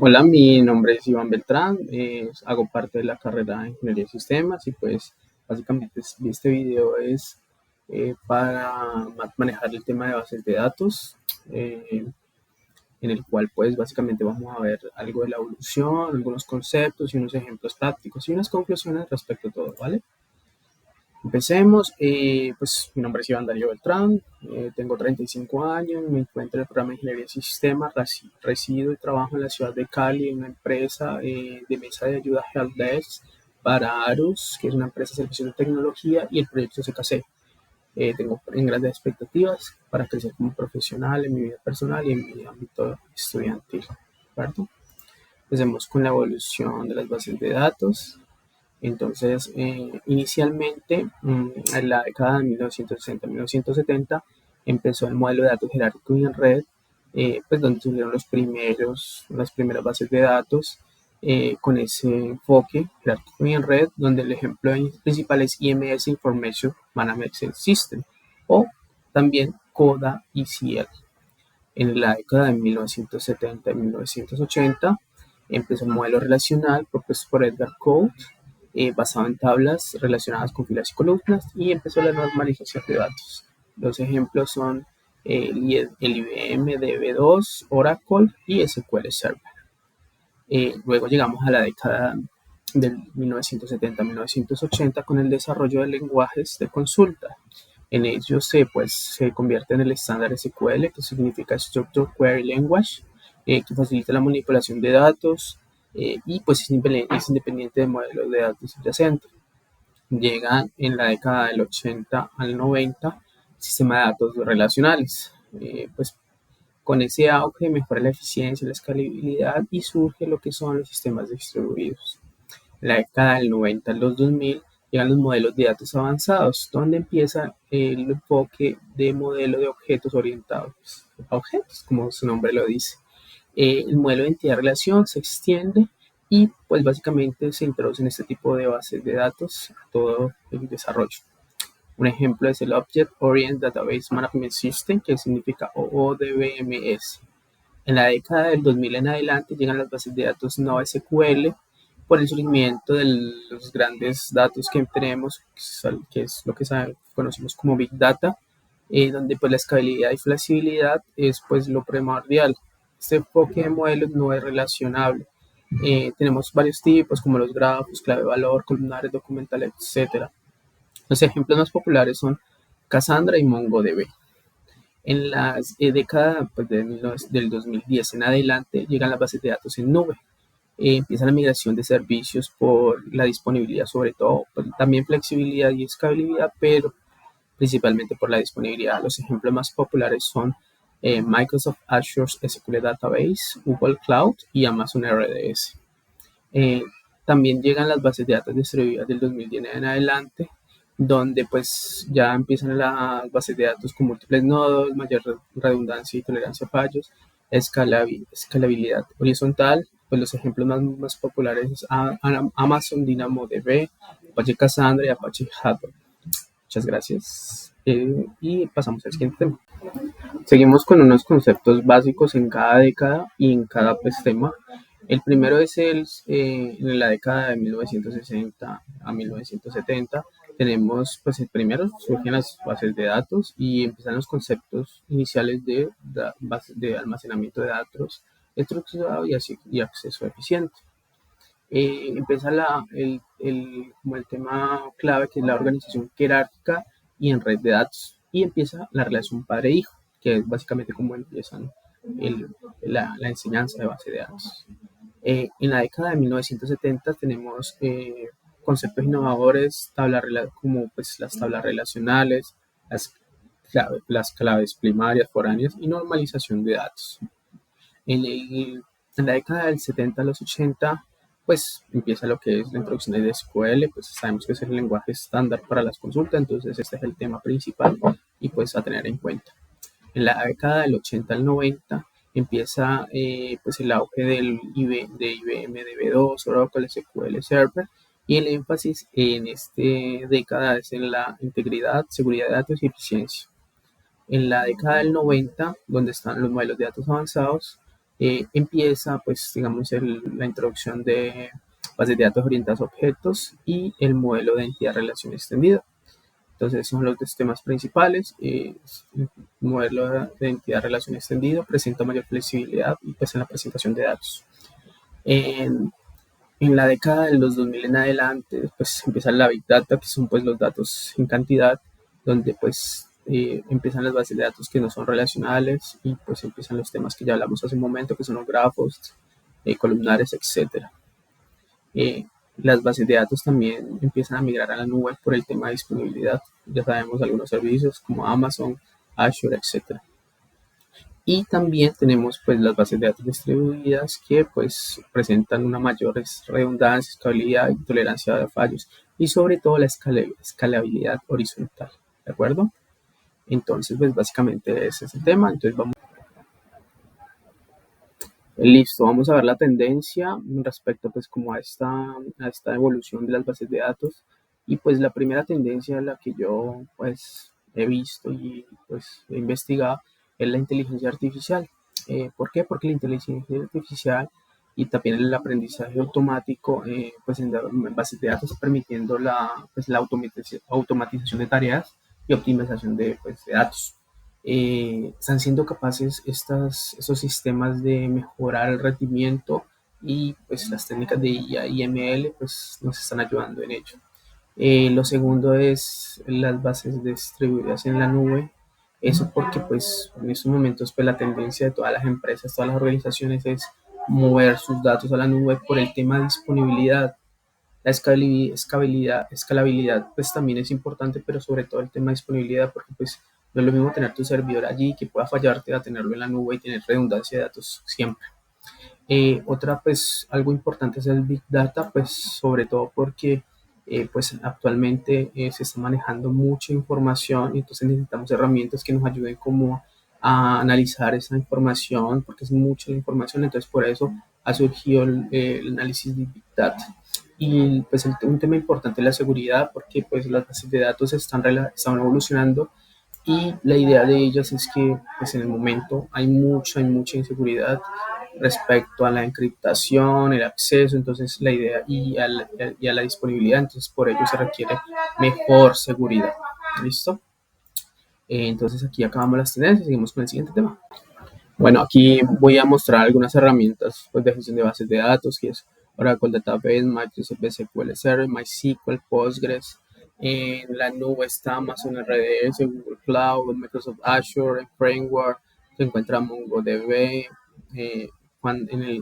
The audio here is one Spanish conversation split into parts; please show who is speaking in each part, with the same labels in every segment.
Speaker 1: Hola, mi nombre es Iván Beltrán, hago parte de la carrera de Ingeniería de Sistemas y pues básicamente este video es para manejar el tema de bases de datos, eh, en el cual pues básicamente vamos a ver algo de la evolución, algunos conceptos y unos ejemplos prácticos y unas conclusiones respecto a todo, ¿vale? Empecemos. Pues mi nombre es Iván Darío Beltrán, tengo 35 años, me encuentro en el programa de Ingeniería de Sistemas, resido y trabajo en la ciudad de Cali, en una empresa de mesa de ayuda Help Desk para Arus, que es una empresa de servicios de tecnología, y el proyecto CKC. Tengo en grandes expectativas para crecer como profesional en mi vida personal y en mi ámbito estudiantil, ¿de acuerdo? Empecemos con la evolución de las bases de datos. Entonces, inicialmente, en la década de 1960-1970, empezó el modelo de datos jerárquico y en red, pues donde surgieron las primeras bases de datos con ese enfoque jerárquico y en red, donde el ejemplo principal es IMS Information Management System o también CODA ECL. En la década de 1970 y 1980 empezó un modelo relacional propuesto por Edgar Coate, basado en tablas relacionadas con filas y columnas, y empezó la normalización de datos. Los ejemplos son el IBM DB2, Oracle y SQL Server. Luego llegamos a la década del 1970-1980 con el desarrollo de lenguajes de consulta. En ellos se convierte en el estándar SQL, que significa Structured Query Language, que facilita la manipulación de datos y pues es independiente de modelos de datos subyacentes. Llegan en la década del 80 al 90 sistema de datos relacionales. Pues con ese auge mejora la eficiencia, la escalabilidad y surge lo que son los sistemas distribuidos. En la década del 90 al 2000 llegan los modelos de datos avanzados, donde empieza el enfoque de modelo de objetos orientados a objetos, como su nombre lo dice. El modelo de entidad-relación se extiende y pues básicamente se introducen este tipo de bases de datos a todo el desarrollo. Un ejemplo es el Object Oriented Database Management System, que significa ODBMS. En la década del 2000 en adelante llegan las bases de datos NoSQL por el surgimiento de los grandes datos que tenemos, que es lo que conocemos como Big Data, donde pues la escalabilidad y flexibilidad es pues lo primordial. Este enfoque de modelos no es relacionable. Tenemos varios tipos como los grafos, clave valor, columnares, documentales, etcétera. Los ejemplos más populares son Cassandra y MongoDB. En la década pues, del 2010 en adelante llegan las bases de datos en nube. Empieza la migración de servicios por la disponibilidad, sobre todo, pues, también flexibilidad y escalabilidad, pero principalmente por la disponibilidad. Los ejemplos más populares son Microsoft Azure SQL Database, Google Cloud y Amazon RDS. Eh, También llegan las bases de datos distribuidas del 2010 en adelante, donde pues ya empiezan las bases de datos con múltiples nodos, mayor redundancia y tolerancia a fallos, escalabilidad horizontal. Pues los ejemplos más populares es Amazon DynamoDB, Apache Cassandra y Apache Hadoop. Muchas gracias. Y pasamos al siguiente tema. Seguimos con unos conceptos básicos en cada década y en cada pues, tema. El primero es en la década de 1960 a 1970. Tenemos, pues el primero surgen las bases de datos y empiezan los conceptos iniciales de bases de almacenamiento de datos estructurado y acceso eficiente. Empieza como el tema clave, que es la organización jerárquica y en red de datos. Y empieza la relación padre-hijo, que es básicamente como empiezan la enseñanza de base de datos. En la década de 1970 tenemos conceptos innovadores, como pues, las tablas relacionales, las claves primarias, foráneas y normalización de datos. En la década del 70 a los 80, pues empieza lo que es la introducción de SQL, pues sabemos que es el lenguaje estándar para las consultas, entonces este es el tema principal y pues a tener en cuenta. En la década del 80 al 90 empieza pues el auge de IBM DB2, Oracle SQL Server, y el énfasis en esta década es en la integridad, seguridad de datos y eficiencia. En la década del 90, donde están los modelos de datos avanzados, empieza, pues, digamos, la introducción de bases de datos orientadas a objetos y el modelo de entidad-relación extendida. Entonces, son los dos temas principales. El modelo de entidad-relación extendido presenta mayor flexibilidad y pues en la presentación de datos. En, en la década de los 2000 en adelante, pues empieza la Big Data, que son pues los datos en cantidad, donde pues empiezan las bases de datos que no son relacionales y pues empiezan los temas que ya hablamos hace un momento, que son los grafos, columnares, etcétera. Las bases de datos también empiezan a migrar a la nube por el tema de disponibilidad. Ya sabemos algunos servicios como Amazon, Azure, etcétera. Y también tenemos pues las bases de datos distribuidas que pues presentan una mayor redundancia, escalabilidad y tolerancia a fallos y sobre todo la escalabilidad horizontal, ¿de acuerdo? Entonces pues básicamente ese es el tema. Entonces listo, vamos a ver la tendencia respecto pues como a esta evolución de las bases de datos. Y pues la primera tendencia, la que yo pues he visto y pues he investigado, es la inteligencia artificial. ¿Por qué? Porque la inteligencia artificial y también el aprendizaje automático pues en bases de datos permitiendo la automatización de tareas y optimización pues, de datos. Están siendo capaces estos sistemas de mejorar el rendimiento y pues las técnicas de IA y ML pues nos están ayudando en ello. Lo segundo es las bases distribuidas en la nube. Eso porque pues en estos momentos pues la tendencia de todas las empresas, todas las organizaciones es mover sus datos a la nube por el tema de disponibilidad. La escalabilidad pues también es importante, pero sobre todo el tema de disponibilidad, porque pues no es lo mismo tener tu servidor allí que pueda fallarte a tenerlo en la nube y tener redundancia de datos siempre. Otra pues algo importante es el Big Data, pues sobre todo porque pues actualmente se está manejando mucha información y entonces necesitamos herramientas que nos ayuden como a analizar esa información porque es mucha información, entonces por eso ha surgido el análisis de Big Data. Y pues un tema importante es la seguridad porque pues las bases de datos están evolucionando y la idea de ellas es que pues en el momento hay mucha inseguridad respecto a la encriptación, el acceso, entonces la idea y a la disponibilidad, entonces por ello se requiere mejor seguridad. ¿Listo? Entonces aquí acabamos las tendencias, seguimos con el siguiente tema. Bueno, aquí voy a mostrar algunas herramientas pues, de gestión de bases de datos, que es Oracle Database, Microsoft SQL Server, MySQL, Postgres. En la nube está Amazon RDS, Google Cloud, Microsoft Azure, Framework, se encuentra MongoDB. En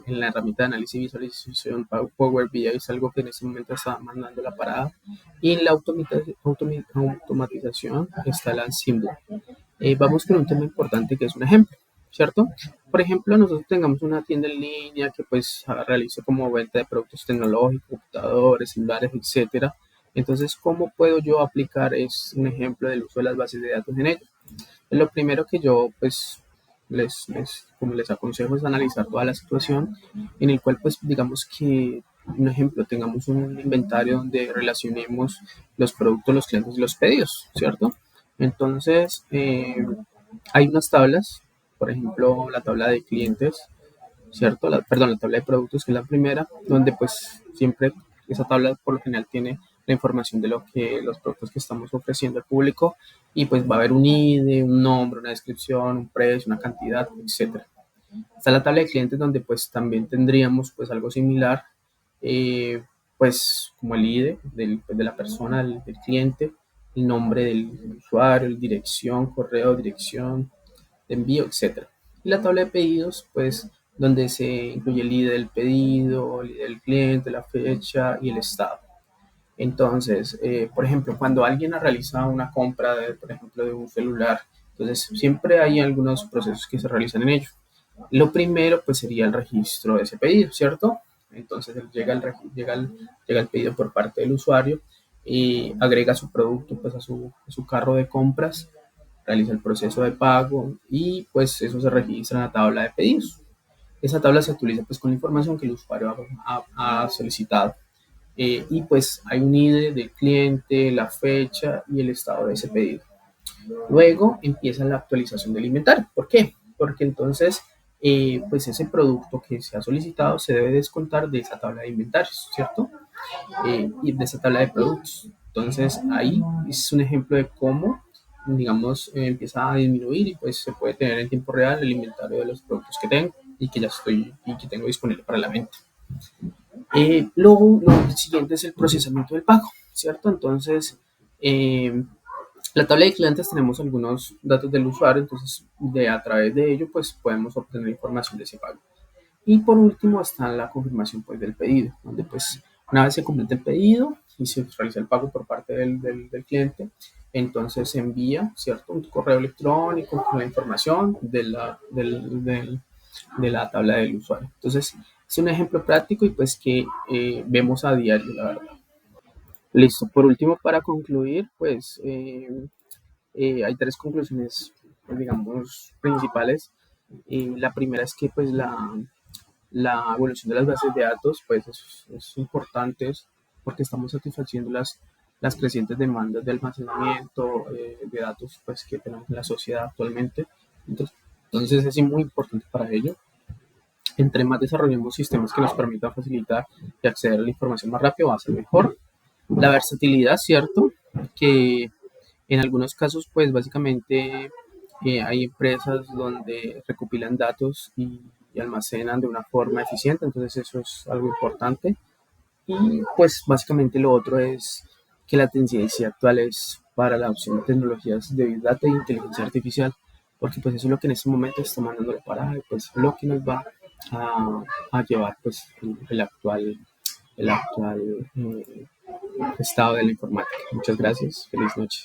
Speaker 1: la herramienta de análisis y visualización Power BI es algo que en este momento está mandando la parada. Y en la automatización está la Ansible. Vamos con un tema importante que es un ejemplo, ¿cierto? Por ejemplo, nosotros tengamos una tienda en línea que pues realice como venta de productos tecnológicos, computadores, celulares, etcétera. Entonces, ¿cómo puedo yo aplicar es un ejemplo del uso de las bases de datos en ello? Lo primero que yo pues como les aconsejo es analizar toda la situación en el cual pues digamos que un ejemplo, tengamos un inventario donde relacionemos los productos, los clientes y los pedidos, ¿cierto? Entonces, hay unas tablas, por ejemplo, la tabla de clientes, ¿cierto? Perdón, la tabla de productos, que es la primera, donde pues siempre esa tabla por lo general tiene la información de los productos que estamos ofreciendo al público y pues va a haber un ID, un nombre, una descripción, un precio, una cantidad, etcétera. Está la tabla de clientes donde pues también tendríamos pues algo similar, pues como el ID pues, de la persona, del cliente, el nombre del usuario, la dirección, correo, dirección de envío, etcétera. Y la tabla de pedidos, pues donde se incluye el ID del pedido, el ID del cliente, la fecha y el estado. Entonces, por ejemplo, cuando alguien realiza una compra, por ejemplo, de un celular, entonces siempre hay algunos procesos que se realizan en ello. Lo primero, pues sería el registro de ese pedido, ¿cierto? Entonces llega el pedido por parte del usuario y agrega su producto pues, a su carro de compras, realiza el proceso de pago y pues eso se registra en la tabla de pedidos. Esa tabla se actualiza pues con la información que el usuario ha solicitado. Y pues hay un ID del cliente, la fecha y el estado de ese pedido. Luego empieza la actualización del inventario. ¿Por qué? Porque entonces pues ese producto que se ha solicitado se debe descontar de esa tabla de inventarios, ¿cierto? Y de esa tabla de productos. Entonces ahí es un ejemplo de cómo, digamos, empieza a disminuir y pues se puede tener en tiempo real el inventario de los productos que tengo y que ya estoy y que tengo disponible para la venta. Luego, lo siguiente es el procesamiento del pago, ¿cierto? Entonces, eh, la tabla de clientes tenemos algunos datos del usuario, entonces a través de ello pues podemos obtener información de ese pago. Y por último está la confirmación pues del pedido, donde pues una vez se completa el pedido y se realiza el pago por parte del cliente, entonces se envía, ¿cierto? Un correo electrónico con la información de la tabla del usuario. Entonces es un ejemplo práctico y pues que vemos a diario, la verdad. Listo, por último, para concluir, pues hay tres conclusiones, pues, digamos, principales. La primera es que pues la evolución de las bases de datos pues es importante porque estamos satisfaciendo las crecientes demandas de almacenamiento de datos pues, que tenemos en la sociedad actualmente. Entonces es muy importante para ello. Entre más desarrollemos sistemas que nos permitan facilitar y acceder a la información más rápido, va a ser mejor. La versatilidad, ¿cierto? Que en algunos casos, pues básicamente hay empresas donde recopilan datos y almacenan de una forma eficiente, entonces eso es algo importante. Y pues básicamente lo otro es que la tendencia actual es para la adopción de tecnologías de Big Data e inteligencia artificial, porque pues eso es lo que en este momento está mandando la parada y pues lo que nos va a llevar pues el actual estado de la informática. Muchas gracias, feliz noche.